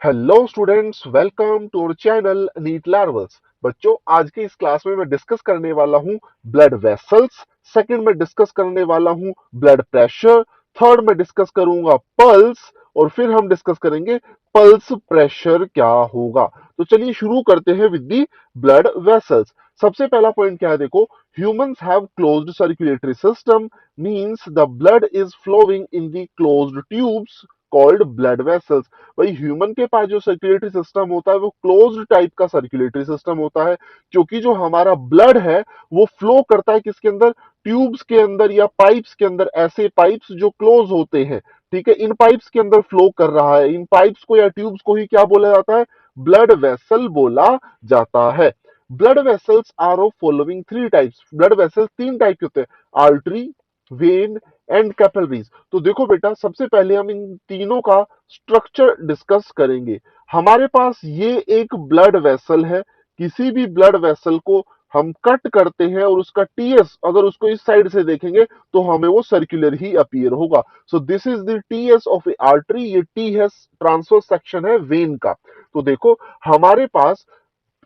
Hello students, welcome to our channel NEET larvals. बच्चों, आज की इस क्लास में मैं डिस्कस करने वाला हूं ब्लड वेसल्स। सेकंड में डिस्कस करने वाला हूं ब्लड प्रेशर। थर्ड में डिस्कस करूंगा पल्स। और फिर हम डिस्कस करेंगे पल्स प्रेशर क्या होगा। तो चलिए शुरू करते हैं विद दी ब्लड वेसल्स। सबसे पहला पॉइंट क्या है, देखो, humans have closed circulatory system, means the blood is flowing in the closed tubes called blood vessels. भाई, ह्यूमन के पास जो सर्कुलेटरी सिस्टम होता है वो क्लोज्ड टाइप का सर्कुलेटरी सिस्टम होता है, क्योंकि जो हमारा ब्लड है वो फ्लो करता है किसके अंदर, ट्यूब्स के अंदर या पाइप्स के अंदर। ऐसे पाइप्स जो क्लोज होते हैं, ठीक है, इन पाइप्स के अंदर फ्लो कर रहा है। इन पाइप्स को या ट्यूब्स को ही क्या बोला जाता है, ब्लड वेसल बोला जाता है। Blood vessels are of following three types. Blood vessels तीन टाइप के होते हैं, आर्टरी, वेन एंड कैपिलरीज। तो देखो बेटा, सबसे पहले हम इन तीनों का स्ट्रक्चर डिस्कस करेंगे। हमारे पास ये एक ब्लड वेसल है। किसी भी ब्लड वेसल को हम कट करते हैं और उसका टीएस अगर उसको इस साइड से देखेंगे तो हमें वो सर्कुलर ही अपीयर होगा। So this is the TS of a artery. ये टीएस ट्रांसवर्स सेक्शन है वेन का। तो देखो, हमारे पास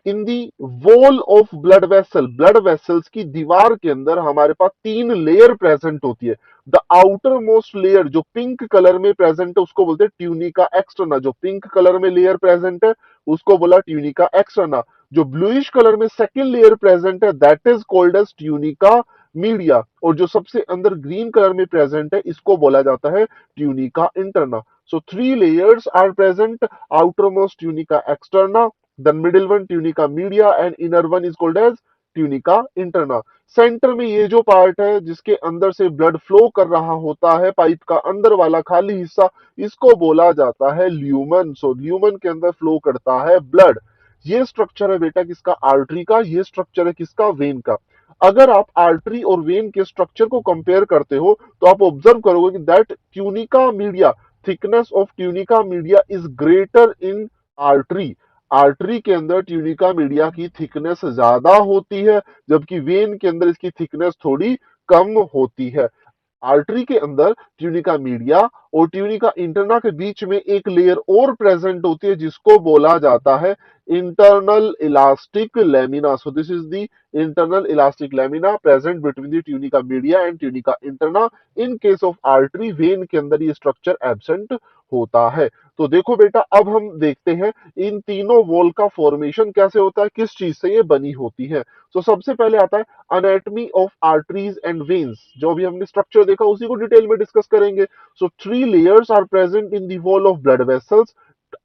in the wall of blood vessel, blood vessels की दीवार के अंदर हमारे पास तीन लेयर प्रेजेंट होती है। द आउटर मोस्ट लेयर जो पिंक कलर में प्रेजेंट है उसको बोलते हैं ट्यूनिका एक्सटर्ना। जो पिंक कलर में लेयर प्रेजेंट है उसको बोला ट्यूनिका एक्सटर्ना। जो ब्लूइश कलर में सेकेंड लेयर प्रेजेंट है that is called as tunica media. और जो सबसे अंदर ग्रीन कलर में प्रेजेंट है इसको बोला जाता है tunica interna. So three layers are present, outer most tunica externa, the middle one tunica media and inner one is called as tunica interna। Centre में ये जो पार्ट है जिसके अंदर से ब्लड फ्लो कर रहा होता है, पाइप का अंदर वाला खाली हिस्सा, इसको बोला जाता है ल्यूमन। सो ल्यूमन के अंदर फ्लो करता है ब्लड। ये स्ट्रक्चर है बेटा किसका, आर्टरी का। ये स्ट्रक्चर है किसका, वेन का। अगर आप आर्टरी और वेन के स्ट्रक्चर को कंपेयर करते हो तो आप ऑब्जर्व करोगे कि that tunica media, thickness of tunica media is greater in artery. Artery के अंदर ट्यूनिका मीडिया की थिकनेस ज्यादा होती है, जबकि वेन के अंदर इसकी थिकनेस थोड़ी कम होती है। आर्टरी के अंदर ट्यूनिका मीडिया और ट्यूनिका इंटरना के बीच में एक लेयर और प्रेजेंट होती है जिसको बोला जाता है internal elastic lamina. So this is the internal elastic lamina present between the tunica media and tunica interna. In case of artery, when के अंदर ये स्ट्रक्चर एब्सेंट होता है। तो देखो बेटा, अब हम देखते हैं इन तीनों वॉल का फॉर्मेशन कैसे होता है, किस चीज से ये बनी होती है। तो सबसे पहले आता है anatomy of arteries and veins। जो अभी हमने स्ट्रक्चर देखा उसी को डिटेल में डिस्कस करेंगे। So three layers are present in the wall of blood vessels.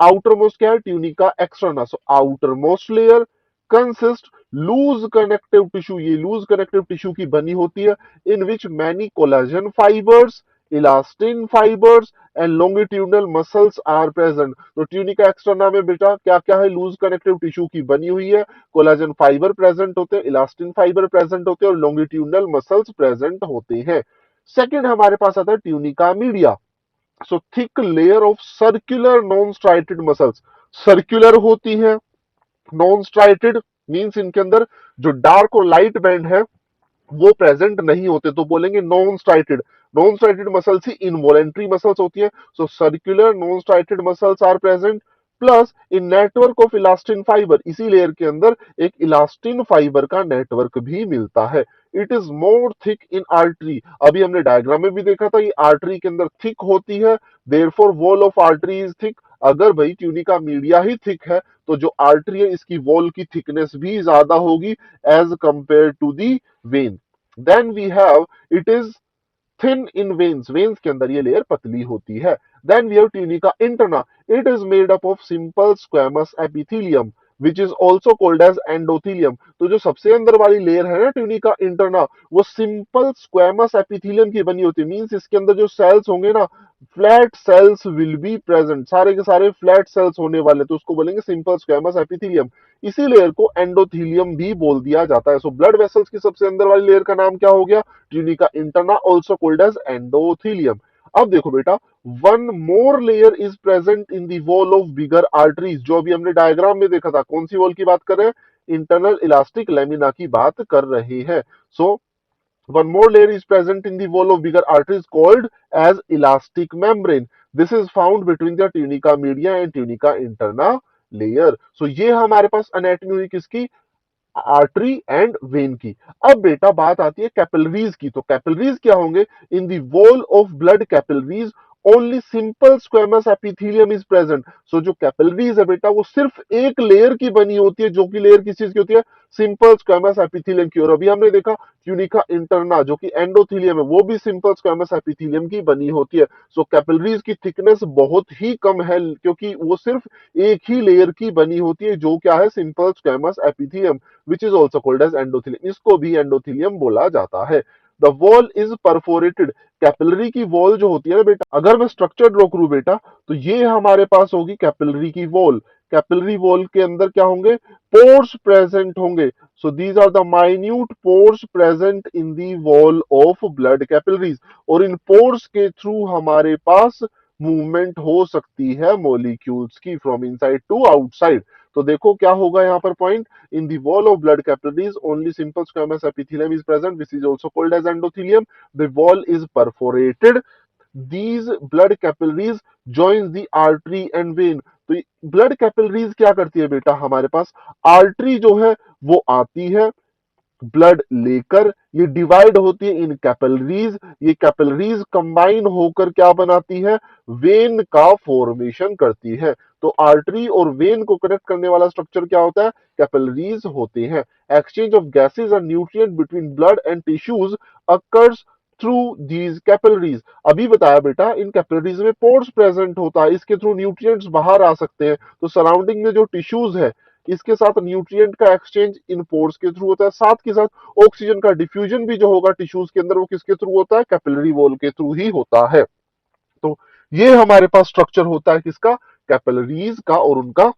Outer most क्या है, tunica externa. So outer most layer consist loose connective tissue, ये लूज कनेक्टिव टिश्यू की बनी होती है, in which many collagen fibres, elastin fibres and longitudinal muscles are present. तो tunica externa में बेटा क्या क्या है, लूज कनेक्टिव टिश्यू की बनी हुई है, कोलाजन फाइबर प्रेजेंट होते हैं, इलास्टिन फाइबर प्रेजेंट होते हैं और लॉन्गिट्यूडनल मसल्स प्रेजेंट होते हैं। सेकंड हमारे पास आता है tunica media. So thick layer of circular non striated muscles. Circular होती है, नॉन स्ट्राइटेड मींस इनके अंदर जो डार्क और लाइट बैंड है वो प्रेजेंट नहीं होते, तो बोलेंगे non striated. Non striated muscles ही इनवॉलेंट्री मसल्स होती है। So circular non striated muscles are present, plus in network of elastin fibre. इसी लेयर के अंदर एक इलास्टिन फाइबर का नेटवर्क भी मिलता है। It is more thick in artery. अभी हमने डायग्राम में भी देखा था, ये आर्टरी के अंदर थिक होती है, therefore wall of artery is thick. अगर भाई ट्यूनिका मीडिया ही थिक है तो जो आर्टरी है इसकी वॉल की थिकनेस भी ज्यादा होगी as compare to the vein. Then we have, it is thin in veins. Veins के अंदर ये लेयर पतली होती है। Then we have tunica interna. It is made up of simple squamous epithelium which is also called as endothelium. तो जो सबसे अंदर वाली लेयर है ना ट्यूनिका इंटरना, वो सिंपल स्क्वेमस एपिथेलियम की बनी होती है। मींस इसके अंदर जो सेल्स होंगे ना, flat sales will be present, सारे के सारे फ्लैट सेल्स होने वाले, तो उसको बोलेंगे सिंपल स्क्वेमस एपिथेलियम। इसी लेयर को एंडोथीलियम भी बोल दिया जाता है। सो ब्लड वेसल्स की सबसे अंदर वाली लेयर का नाम क्या हो गया, tunica interna, also called as endothelium. अब देखो बेटा, one more layer is present in the wall of bigger arteries. जो अभी हमने डायग्राम में देखा था, कौन सी वॉल की बात कर रहे हैं, इंटरनल इलास्टिक लेमिना की बात कर रहे हैं। सो One more layer is present in the wall of bigger arteries called as elastic membrane. This is found between the tunica media and tunica interna layer. So ये हमारे पास anatomy हुई किसकी, artery and when की। अब बेटा बात आती है कैपिलरीज की, तो कैपिलरीज क्या होंगे, in the wall of blood capillaries only simple squamous epithelium is present. So जो कैपिलरीज है बेटा वो सिर्फ एक लेयर की बनी होती है, जो कि लेयर किस चीज की होती है, सिंपल स्क्वेमस एपिथेलियम की। और अभी हमने देखा ट्यूनिका इंटरना जो कि एंडोथेलियम है वो भी सिंपल स्क्वेमस एपिथेलियम की बनी होती है। सो कैपिलरीज की थिकनेस बहुत ही कम है, क्योंकि वो सिर्फ एक ही लेयर की बनी होती है जो क्या है, simple squamous epithelium, which is also called as endothelium, इसको भी एंडोथेलियम बोला जाता है। The wall is perforated. Capillary की वॉल जो होती है ना बेटा, अगर मैं स्ट्रक्चर ड्रॉ करूं बेटा, तो ये हमारे पास होगी कैपिलरी की वॉल। कैपिलरी वॉल के अंदर क्या होंगे, पोर्स प्रेजेंट होंगे। So these are the minute pores present in the wall of blood capillaries. और इन पोर्स के थ्रू हमारे पास मूवमेंट हो सकती है मॉलिक्यूल्स की फ्रॉम इनसाइड टू आउटसाइड। तो देखो क्या होगा यहाँ पर point, in the wall of blood capillaries only simple squamous epithelium is present, which is also called as endothelium. The wall is perforated. These blood capillaries joins the artery and vein. तो blood capillaries क्या करती है बेटा, हमारे पास artery जो है वो आती है ब्लड लेकर, ये डिवाइड होती है इन कैपिलरीज, ये कैपिलरीज कंबाइन होकर क्या बनाती है, वेन का फॉर्मेशन करती है। तो आर्टरी और वेन को कनेक्ट करने वाला स्ट्रक्चर क्या होता है, कैपिलरीज होते हैं। Exchange of gases and nutrient between blood and tissues occurs through these capillaries. अभी बताया बेटा इन कैपिलरीज में पोर्स प्रेजेंट होता है, इसके थ्रू न्यूट्रिएंट्स बाहर आ सकते हैं। तो सराउंडिंग में जो टिश्यूज है इसके साथ न्यूट्रिएंट का एक्सचेंज इन पोर्स के थ्रू होता है, साथ के साथ ऑक्सीजन का डिफ्यूजन भी जो होगा टिश्यूज के अंदर वो किसके थ्रू होता है, कैपिलरी वॉल के थ्रू ही होता है। तो ये हमारे पास स्ट्रक्चर होता है किसका, कैपिलरीज का और उनका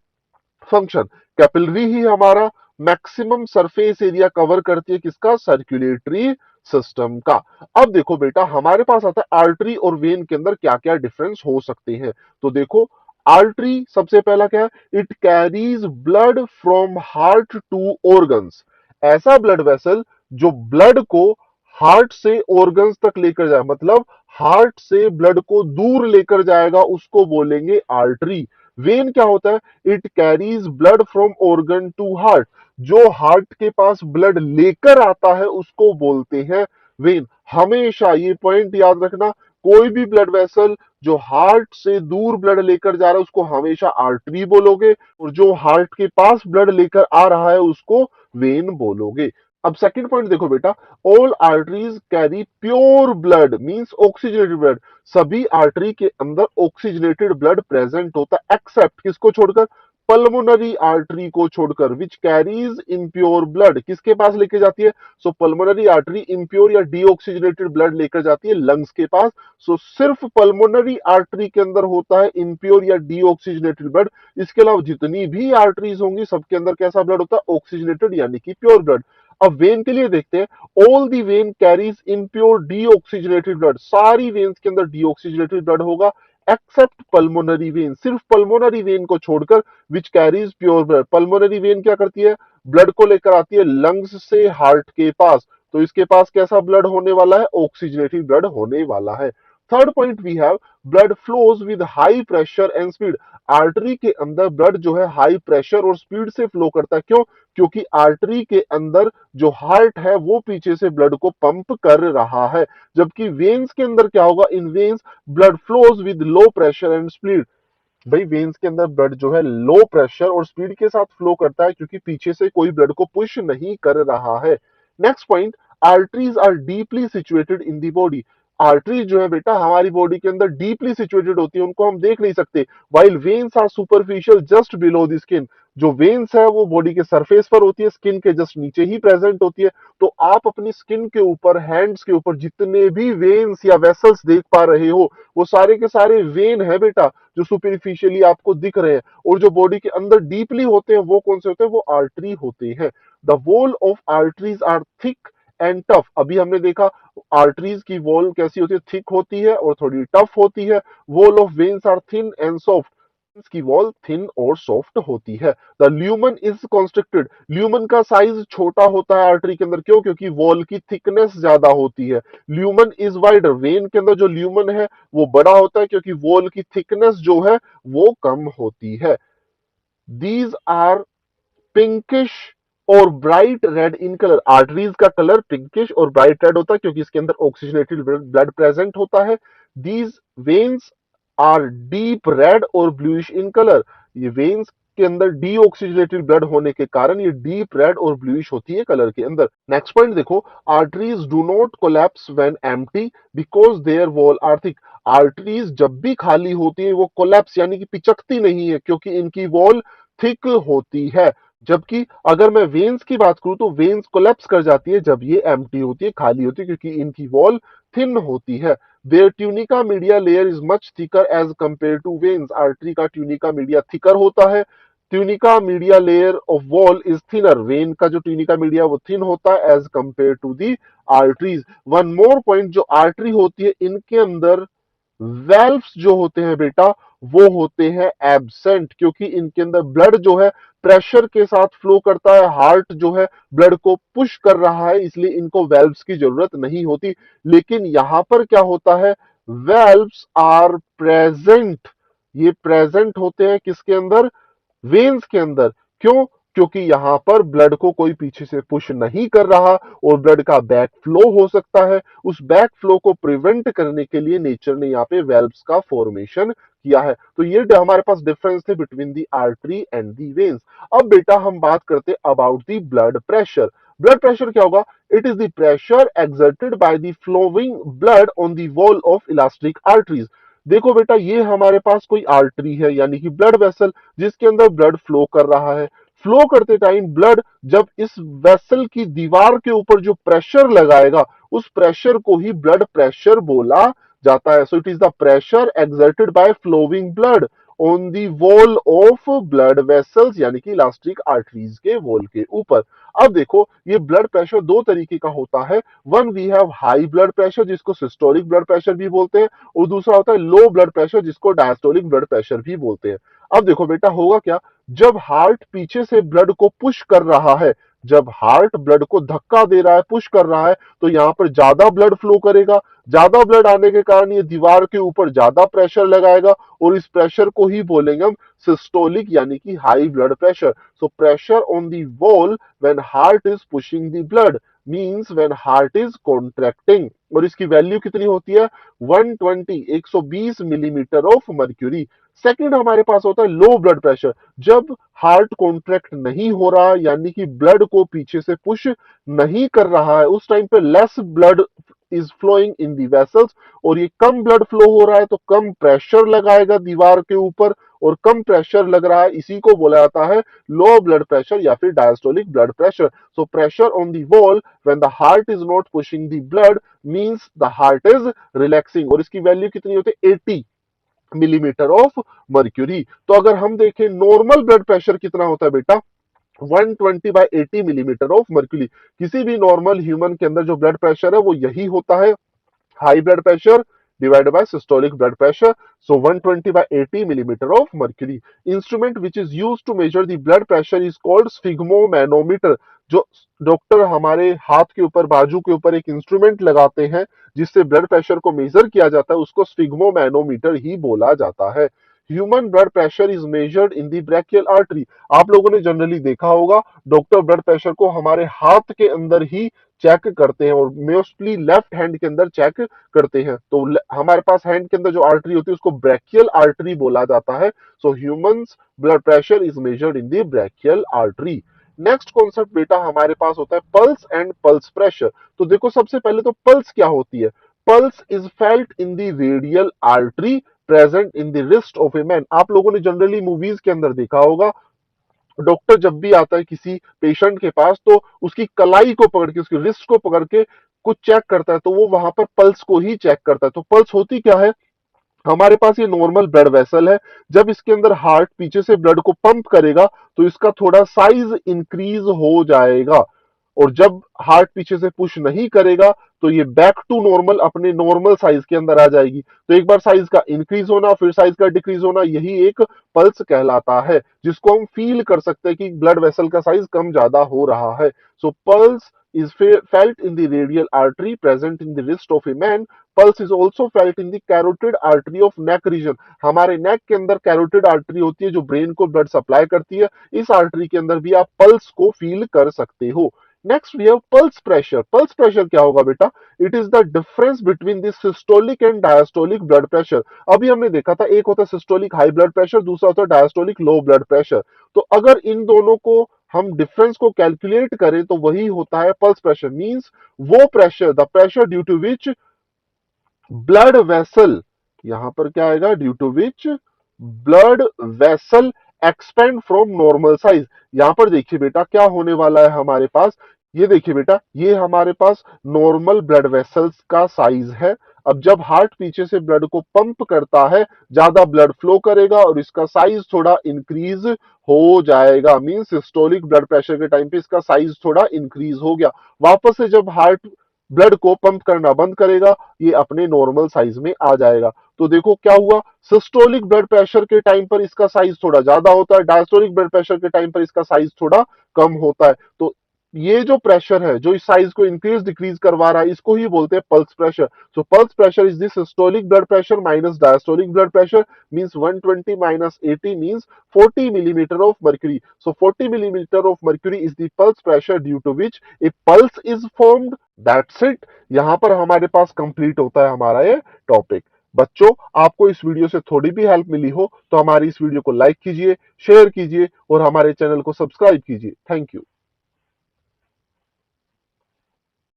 फंक्शन। कैपिलरी ही हमारा मैक्सिमम सरफेस एरिया कवर करती है किसका, सर्कुलेटरी सिस्टम का। अब देखो बेटा हमारे पास आता है आर्टरी और वेन के अंदर क्या क्या डिफरेंस हो सकते हैं। तो देखो आर्टरी सबसे पहला क्या है, it carries blood from heart to organs. ऐसा ब्लड वेसल जो ब्लड को हार्ट से ऑर्गन्स तक लेकर जाए, मतलब हार्ट से ब्लड को दूर लेकर जाएगा, उसको बोलेंगे आर्टरी। वेन क्या होता है, it carries blood from organ to heart. जो हार्ट के पास ब्लड लेकर आता है उसको बोलते हैं वेन। हमेशा ये पॉइंट याद रखना, कोई भी ब्लड वेसल जो हार्ट से दूर ब्लड लेकर जा रहा है उसको हमेशा आर्टरी बोलोगे, और जो हार्ट के पास ब्लड लेकर आ रहा है उसको वेन बोलोगे। अब सेकंड पॉइंट देखो बेटा, all arteries carry pure blood means oxygenated blood. सभी आर्टरी के अंदर ऑक्सीजनेटेड ब्लड प्रेजेंट होता है, एक्सेप्ट किसको छोड़कर, पल्मोनरी आर्टरी को छोड़कर, विच कैरीज इम्प्योर ब्लड। किसके पास लेके जाती है, सो पल्मोनरी आर्टरी इम्प्योर या डीऑक्सीजनेटेड ब्लड लेकर जाती है लंग्स के पास। सो सिर्फ पल्मोनरी आर्टरी के अंदर होता है इम्प्योर या डीऑक्सीजनेटेड ब्लड। इसके अलावा जितनी भी आर्टरीज होंगी सबके अंदर कैसा ब्लड होता है, ऑक्सीजनेटेड यानी कि प्योर ब्लड। अब वेन के लिए देखते हैं, all the when carries impure deoxygenated blood. सारी वेन्स के अंदर डीऑक्सीजनेटेड ब्लड होगा एक्सेप्ट पल्मोनरी वेन, सिर्फ पल्मोनरी वेन को छोड़कर, which carries pure blood. Pulmonary vein क्या करती है, ब्लड को लेकर आती है लंग्स से हार्ट के पास, तो इसके पास कैसा ब्लड होने वाला है, ऑक्सीजनेटेड ब्लड होने वाला है। Third point we have, blood flows with high pressure and speed. Artery के अंदर ब्लड जो है हाई प्रेशर और स्पीड से फ्लो करता है, क्यों, क्योंकि आर्टरी के अंदर जो हार्ट है वो पीछे से ब्लड को पंप कर रहा है। जबकि वेन्स के अंदर क्या होगा, in veins blood flows with low pressure and speed. भाई वेन्स के अंदर ब्लड जो है लो प्रेशर और स्पीड के साथ फ्लो करता है, क्योंकि पीछे से कोई ब्लड को पुश नहीं कर रहा है। Next point, arteries are deeply situated in the body. Arteries जो है बेटा हमारी बॉडी के अंदर डीपली सिचुएटेड होती है, उनको हम देख नहीं सकते। While veins are superficial just below the skin. जो वेन्स है वो बॉडी के सरफेस पर होती है, स्किन के जस्ट नीचे ही प्रेजेंट होती है। तो आप अपनी स्किन के ऊपर, हैंड्स के ऊपर जितने भी वेन्स या वेसल्स देख पा रहे हो वो सारे के सारे वेन है बेटा, जो सुपरफिशियली आपको दिख रहे हैं। और जो बॉडी के अंदर डीपली होते हैं वो कौन से होते हैं, वो आर्टरी होते हैं। The wall of arteries are thick and tough. अभी हमने देखा आर्टरीज की वॉल कैसी होती है, थिक होती है और थोड़ी टफ होती है। Wall of veins are thin and soft. की वॉल थिन और सॉफ्ट होती है। The lumen is constricted, lumen का साइज छोटा होता है आर्टरी के अंदर, क्यों? क्योंकि वॉल की थिकनेस ज्यादा होती है। ल्यूमन इज वाइडर, वेन के अंदर जो ल्यूमन है वो बड़ा होता है क्योंकि वॉल की थिकनेस जो है वो कम होती है। दीज आर पिंकिश और bright red in colour, arteries का कलर पिंकिश और ब्राइट रेड होता है क्योंकि इसके अंदर ऑक्सीजनेटेड ब्लड प्रेजेंट होता है। These veins are deep red और ब्लूइश इन कलर, ये वेन्स के अंदर डीऑक्सीजनेटेड ब्लड होने के कारण ये डीप रेड और ब्लूइश होती है कलर के अंदर। नेक्स्ट पॉइंट देखो, arteries do not collapse when empty because their wall are thick, arteries जब भी खाली होती है वो कोलैप्स यानी कि पिचकती नहीं है क्योंकि इनकी वॉल थिक होती है। जबकि अगर मैं वेन्स की बात करूं तो वेन्स कोलैप्स कर जाती है जब ये एम्प्टी होती है, खाली होती है, क्योंकि इनकी वॉल थिन होती है। Their tunica media layer is much thicker as compare to veins, artery का ट्यूनिका मीडिया थिकर होता है। Tunica media layer of wall is thinner, vein का जो ट्यूनिका मीडिया वो थिन होता है as compare to the arteries. One more point, जो artery होती है इनके अंदर वेल्व्स जो होते हैं बेटा वो होते हैं एब्सेंट, क्योंकि इनके अंदर ब्लड जो है प्रेशर के साथ फ्लो करता है, हार्ट जो है ब्लड को पुश कर रहा है, इसलिए इनको वेल्व्स की जरूरत नहीं होती। लेकिन यहां पर क्या होता है, वेल्व्स आर प्रेजेंट, ये प्रेजेंट होते हैं किसके अंदर, वेन्स के अंदर। क्यों? क्योंकि यहां पर ब्लड को कोई पीछे से पुश नहीं कर रहा और ब्लड का बैक फ्लो हो सकता है। उस बैक फ्लो को प्रिवेंट करने के लिए नेचर ने यहाँ पे वेल्व्स का फॉर्मेशन किया है। तो ये हमारे पास डिफरेंस थे between the artery and the veins. अब बेटा हम बात करते about the blood pressure. Blood pressure क्या होगा? It is the pressure exerted by the flowing blood on the wall of elastic arteries. देखो बेटा, ये हमारे पास कोई आर्टरी है यानी कि ब्लड वेसल जिसके अंदर ब्लड फ्लो कर रहा है। फ्लो करते टाइम ब्लड जब इस वेसल की दीवार के ऊपर जो प्रेशर लगाएगा उस प्रेशर को ही ब्लड प्रेशर बोला जाता है। So it is the pressure exerted by flowing blood on the wall of blood vessels यानी कि इलास्टिक आर्टरीज के वॉल के ऊपर। अब देखो, ये ब्लड प्रेशर दो तरीके का होता है। One, we have high blood pressure जिसको सिस्टोलिक ब्लड प्रेशर भी बोलते हैं, और दूसरा होता है लो ब्लड प्रेशर जिसको डायस्टोलिक ब्लड प्रेशर भी बोलते हैं। अब देखो बेटा, होगा क्या, जब हार्ट पीछे से ब्लड को पुश कर रहा है, जब हार्ट ब्लड को धक्का दे रहा है, पुश कर रहा है, तो यहां पर ज्यादा ब्लड फ्लो करेगा। ज्यादा ब्लड आने के कारण ये दीवार के ऊपर ज्यादा प्रेशर लगाएगा और इस प्रेशर को ही बोलेंगे हम सिस्टोलिक यानी कि high blood pressure. So pressure on the wall when heart is pushing the blood means when heart is contracting, और इसकी वैल्यू कितनी होती है, 120 120 मिलीमीटर ऑफ मर्क्यूरी। सेकंड हमारे पास होता है लो ब्लड प्रेशर, जब हार्ट कॉन्ट्रैक्ट नहीं हो रहा यानी कि ब्लड को पीछे से पुश नहीं कर रहा है, उस टाइम पे less blood is flowing in the vessels, और ये कम ब्लड फ्लो हो रहा है तो कम प्रेशर लगाएगा दीवार के ऊपर, और कम प्रेशर लग रहा है इसी को बोला जाता है लो ब्लड प्रेशर या फिर diastolic blood pressure. So pressure on the wall when the heart is not pushing the blood means the heart is relaxing, और इसकी वैल्यू कितनी होती है, 80 मिलीमीटर ऑफ मर्क्यूरी। तो अगर हम देखें नॉर्मल ब्लड प्रेशर कितना होता है बेटा, 120 बाई 80 मिलीमीटर ऑफ मर्क्यूरी। किसी भी नॉर्मल ह्यूमन के अंदर जो ब्लड प्रेशर है वो यही होता है, high blood pressure divided by systolic blood pressure. So 120 by 80 millimeter of mercury. Instrument which is used to measure the blood pressure is called sphygmomanometer. जो डॉक्टर हमारे हाथ के ऊपर, बाजू के ऊपर एक इंस्ट्रूमेंट लगाते हैं जिससे ब्लड प्रेशर को मेजर किया जाता है, उसको स्फिग्मोमैनोमीटर ही बोला जाता है। Human blood pressure is measured in the brachial artery. आप लोगों ने जनरली देखा होगा डॉक्टर ब्लड प्रेशर को हमारे हाथ के अंदर ही चेक करते हैं, और मोस्टली लेफ्ट हैंड के अंदर चेक करते हैं। तो हमारे पास हैंड के अंदर जो आर्टरी होती है उसको ब्रैकियल आर्टरी बोला जाता है। So humans blood pressure is measured in the brachial artery. Next concept बेटा हमारे पास होता है पल्स एंड पल्स प्रेशर। तो देखो, सबसे पहले तो पल्स क्या होती है, pulse is felt in the radial artery present in the wrist of a man. आप लोगों ने जनरली मूवीज के अंदर देखा होगा, डॉक्टर जब भी आता है किसी पेशेंट के पास तो उसकी कलाई को पकड़ के, उसकी रिस्ट को पकड़ के कुछ चेक करता है, तो वो वहां पर पल्स को ही चेक करता है। तो पल्स होती क्या है, हमारे पास ये नॉर्मल ब्लड वेसल है, जब इसके अंदर हार्ट पीछे से ब्लड को पंप करेगा तो इसका थोड़ा साइज इंक्रीज हो जाएगा, और जब हार्ट पीछे से पुश नहीं करेगा तो ये बैक टू नॉर्मल अपने नॉर्मल साइज के अंदर आ जाएगी। तो एक बार साइज का इंक्रीज होना फिर साइज का डिक्रीज होना, यही एक पल्स कहलाता है, जिसको हम फील कर सकते हैं कि ब्लड वेसल का साइज कम ज्यादा हो रहा है। सो pulse is felt in the radial artery present in the wrist of a man. Pulse is also felt in the carotid artery of neck region. हमारे नेक के अंदर कैरोटिड आर्टरी होती है जो ब्रेन को ब्लड सप्लाई करती है। इस आर्टरी के अंदर भी आप पल्स को फील कर सकते हो। Next we have pulse pressure. Pulse pressure क्या होगा बेटा? It is the difference between the systolic and diastolic blood pressure. अभी हमने देखा था एक होता है सिस्टोलिक हाई ब्लड प्रेशर, दूसरा होता है डायस्टोलिक लो ब्लड प्रेशर। तो अगर इन दोनों को हम डिफरेंस को कैलकुलेट करें तो वही होता है पल्स प्रेशर। मींस वो pressure, the pressure due to which blood vessel, यहां पर क्या आएगा? Due to which blood vessel expand from normal size. यहां पर देखिए बेटा क्या होने वाला है हमारे पास। ये देखिए बेटा, ये हमारे पास नॉर्मल ब्लड वेसल्स का साइज है। अब जब हार्ट पीछे से ब्लड को पंप करता है, ज्यादा ब्लड फ्लो करेगा और इसका साइज थोड़ा इंक्रीज हो जाएगा। मीन सिस्टोलिक ब्लड प्रेशर के टाइम पे इसका साइज थोड़ा इंक्रीज हो गया। वापस से जब हार्ट ब्लड को पंप करना बंद करेगा, ये अपने नॉर्मल साइज में आ जाएगा। तो देखो क्या हुआ, सिस्टोलिक ब्लड प्रेशर के टाइम पर इसका साइज थोड़ा ज्यादा होता है, डायस्टोलिक ब्लड प्रेशर के टाइम पर इसका साइज थोड़ा कम होता है। तो ये जो प्रेशर है जो इस साइज को इंक्रीज डिक्रीज करवा रहा है, इसको ही बोलते हैं pulse pressure. So pulse pressure is the systolic blood pressure minus diastolic blood pressure, means 120 minus 80 means 40 millimeter of mercury. So 40 millimeter of mercury is the pulse pressure due to which a pulse is formed. That's it. यहां पर हमारे पास complete होता है हमारा ये topic. बच्चों, आपको इस वीडियो से थोड़ी भी हेल्प मिली हो तो हमारी इस वीडियो को लाइक कीजिए, शेयर कीजिए और हमारे चैनल को सब्सक्राइब कीजिए। Thank you.